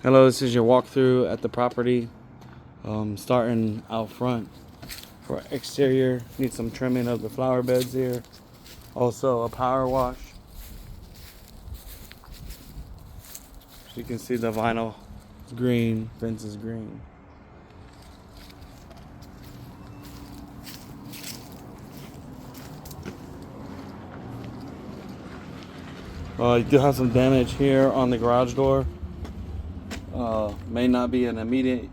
Hello, this is your walkthrough at the property. Starting out front. For exterior, need some trimming of the flower beds here. Also a power wash. So you can see the vinyl is green, fence is green. You do have some damage here on the garage door. May not be an immediate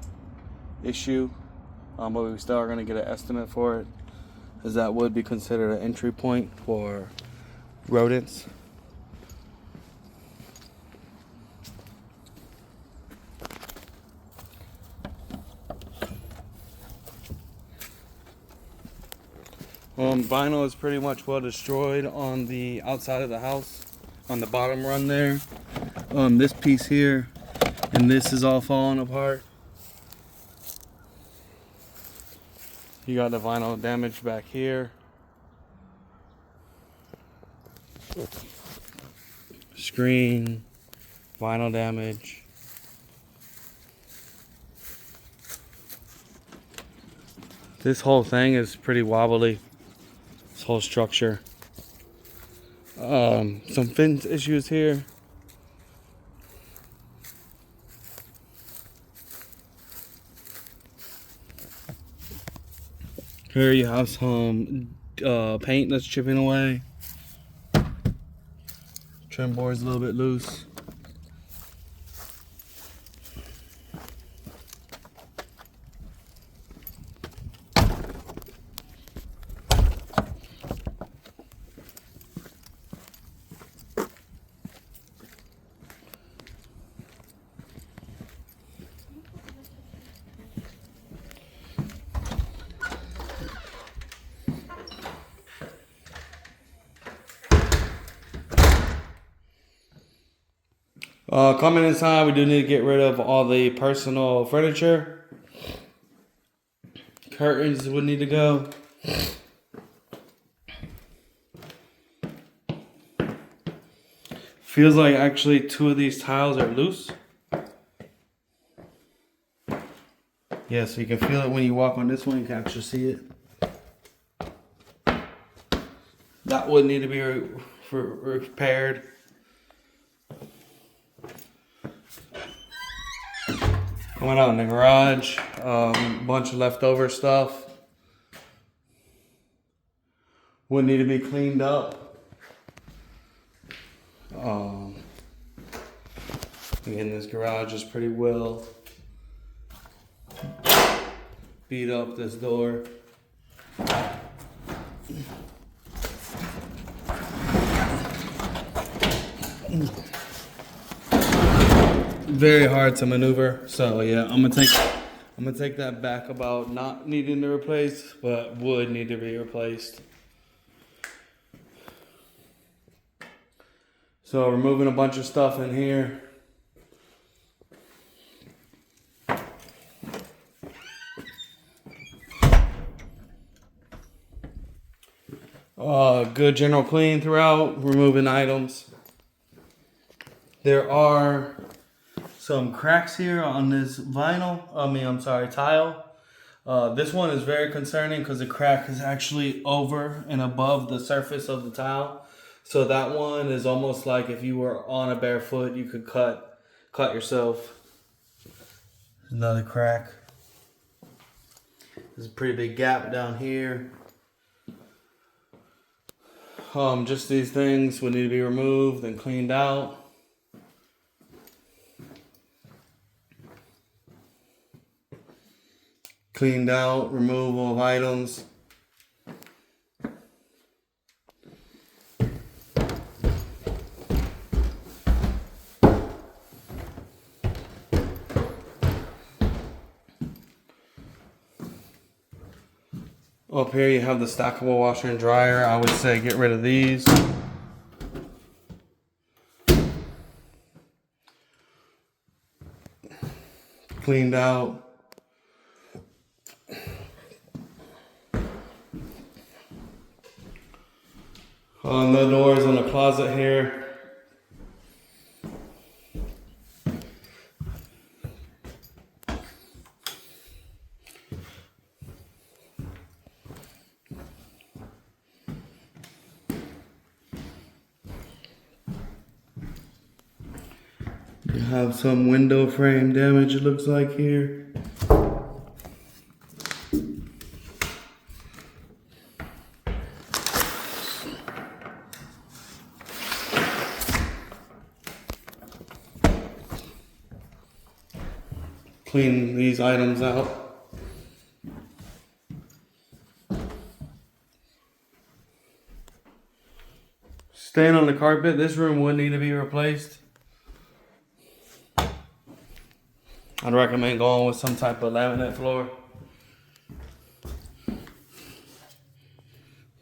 issue, but we still are going to get an estimate for it, as that would be considered an entry point for rodents. Vinyl is pretty much well destroyed on the outside of the house, on the bottom run there. This piece here, and this is all falling apart. You got the vinyl damage back here. Screen, vinyl damage. This whole thing is pretty wobbly. This whole structure. Some fence issues here. Here you have some paint that's chipping away. Trim board's a little bit loose. Coming inside, we do need to get rid of all the personal furniture. Curtains would need to go. Feels like actually two of these tiles are loose. Yeah, so you can feel it when you walk on this one, you can actually see it. That would need to be repaired. Coming out in the garage, bunch of leftover stuff. Would need to be cleaned up. Again, this garage is pretty well beat up. This door. Very hard to maneuver. So yeah, I'm gonna take that back about not needing to replace, but would need to be replaced. So removing a bunch of stuff in here. Good general clean throughout, removing items. There are some cracks here on this tile. This one is very concerning because the crack is actually over and above the surface of the tile. So that one is almost like if you were on a bare foot, you could cut yourself. Another crack. There's a pretty big gap down here. Just these things would need to be removed and cleaned out. Cleaned out, removal of items. Up here you have the stackable washer and dryer. I would say get rid of these. Cleaned out. The doors in the closet here. We have some window frame damage, it looks like here. Clean these items out. Stain on the carpet. This room would need to be replaced. I'd recommend going with some type of laminate floor.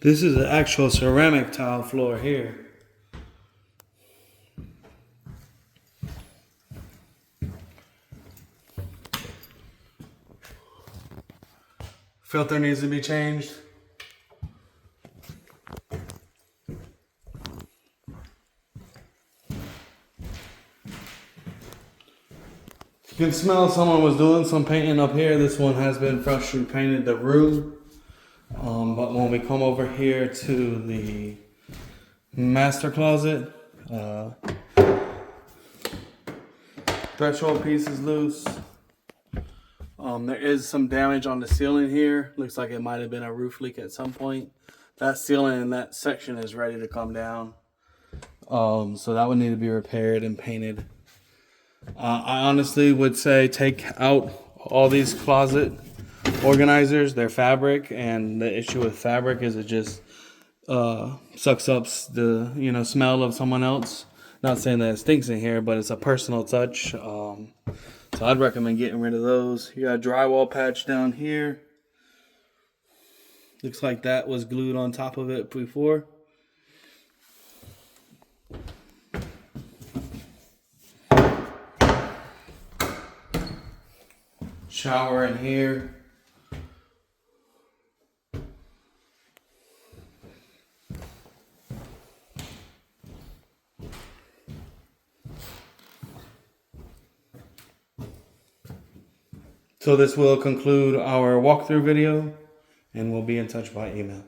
This is the actual ceramic tile floor here. Filter needs to be changed. You can smell someone was doing some painting up here. This one has been freshly painted, the room. But when we come over here to the master closet, threshold piece is loose. There is some damage on the ceiling here. Looks like it might have been a roof leak at some point. That ceiling in that section is ready to come down. So that would need to be repaired and painted. I honestly would say take out all these closet organizers. They're fabric, and the issue with fabric is it just sucks up the smell of someone else. Not saying that it stinks in here, but it's a personal touch. So I'd recommend getting rid of those. You got a drywall patch down here. Looks like that was glued on top of it before. Shower in here. So this will conclude our walkthrough video, and we'll be in touch by email.